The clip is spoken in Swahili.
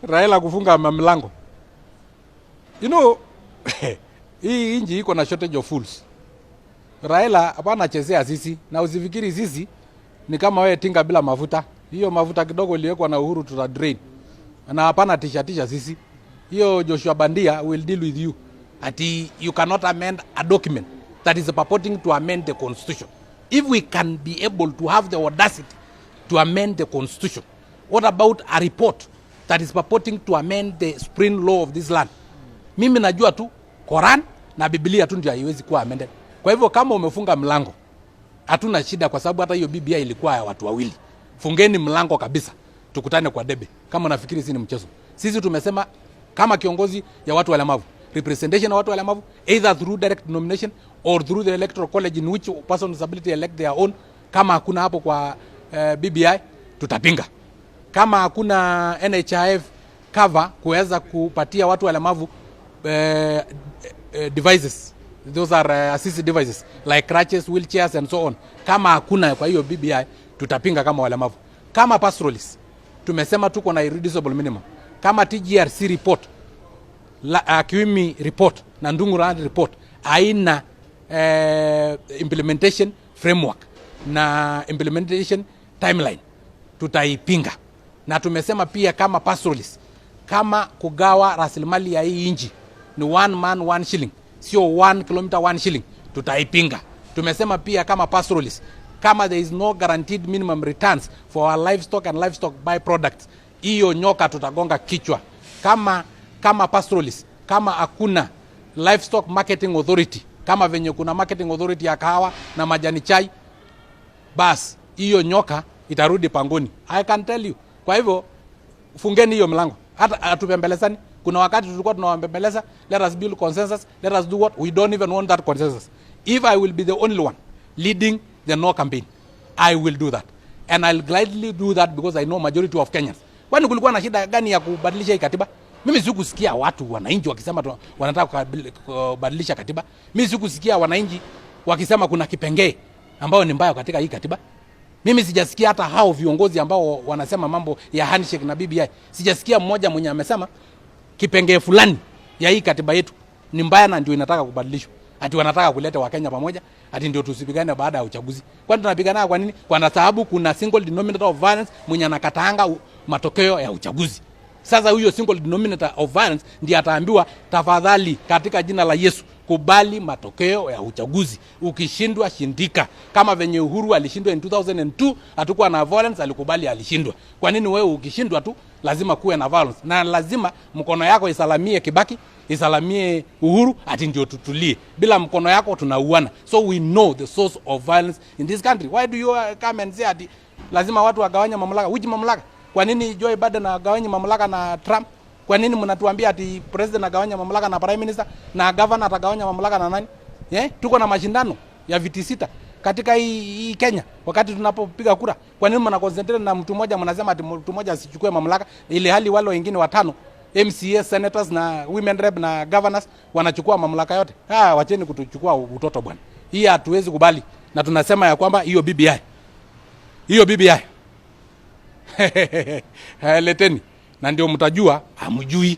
Raila kufunga mlango. You know, hii inji iko na shortage of fools. Raila hapana chezea sisi, na usifikiri sisi ni kama wewe tinga bila mafuta. Hiyo mafuta kidogo iliwekwa na Uhuru tuta drain. Na hapana tisha sisi. Hiyo Joshua Bandia will deal with you. Ati you cannot amend a document that is purporting to amend the constitution. If we can be able to have the audacity to amend the constitution, what about a report that is purporting to amend the supreme law of this land? Mimi najua tu Quran na Biblia tu ndio haiwezi kuwa amended. Kwa hivyo kama umefunga mlango, hatuna shida kwa sababu hata hiyo BBI ilikuwa ya watu wawili. Fungeni mlango kabisa. Tukutane kwa debe. Kama unafikiri sisi ni mchezo. Sisi tumesema kama kiongozi ya watu walemavu, representation ya watu walemavu, either through direct nomination or through the electoral college in which person with disability elect their own. Kama hakuna hapo kwa BBI, tutapinga. Kama hakuna NHIF cover kuweza kupatia watu walemavu devices, those are assistive devices like crutches, wheelchairs and so on. Kama hakuna kwa hiyo BBI, tutapinga kama walemavu. Kama pastoralists, tumesema tuko na irreducible minimum. Kama TGRC report, Kiwimi report na Ndung'u Rand report haina implementation framework na implementation timeline, tutaipinga. Na tumesema pia kama pastoralists, kama kugawa rasilimali ya hii inji ni 1 man 1 shilling, sio 1 kilometer 1 shilling, tutaipinga. Tumesema pia kama pastoralists, kama there is no guaranteed minimum returns for our livestock and livestock byproducts, hiyo nyoka tutagonga kichwa. Kama pastoralists, kama hakuna livestock marketing authority, kama venye kuna marketing authority ya kahawa na majani chai, bas hiyo nyoka itarudi pangoni. I can tell you. Kwa hivyo fungeni hiyo mlango. Hata atupembelezani. Kuna wakati tulikuwa tunawambembeleza, let us build consensus, let us do what we don't even want that consensus. If I will be the only one leading the no campaign, I will do that, and I'll gladly do that because I know majority of Kenyans. Kwani kulikuwa na shida gani ya kubadilisha hii katiba? Mimi sikusikia watu wananchi wakisema wanataka kubadilisha katiba. Mimi sikusikia wananchi wakisema kuna kipengee ambao ni mbaya katika hii katiba. Mimi sijasikia hata hao viongozi ambao wanasema mambo ya handshake na BBI. Sijasikia mmoja mwenye amesema kipengee fulani ya hii katiba yetu ni mbaya na ndio inataka kubadilishwa. Ati wanataka kuleta Wakenya pamoja, ati ndio tusipigane baada ya uchaguzi. Kwani tunapigana kwa nini? Kwa sababu kuna single denominator of violence mwenye anakataanga matokeo ya uchaguzi. Sasa huyo single denominator of violence ndiye ataambiwa tafadhali katika jina la Yesu kubali matokeo ya uchaguzi. Ukishindwa shindika. Kama venye Uhuru alishindwa in 2002, hatakuwa na violence, alikubali alishindwa. Kwa nini wewe ukishindwa tu lazima kuwe na violence? Na lazima mkono yako isalamie Kibaki, isalamie Uhuru, ati ndio tutulie. Bila mkono yako tunauana. So we know the source of violence in this country. Why do you come and say ati lazima watu wagawanya mamlaka? Which mamlaka? Kwa nini Joe Biden agawanya mamlaka na Trump? Kwa nini mnatuambia ati president agawanya mamlaka na prime minister na governor atagawanya mamlaka na nani? Tuko na mashindano ya viti 6 katika hii Kenya wakati tunapopiga kura. Kwa nini mna concentrate na mtu mmoja, mnasema ati mtu mmoja asichukue mamlaka ile hali wale wengine watano MCA, senators na women rep na governors wanachukua mamlaka yote? Wacheni kutuchukua utoto bwana. Hii hatuwezi kubali, na tunasema ya kwamba hiyo BBI leteni, na ndio mtajua hamjui.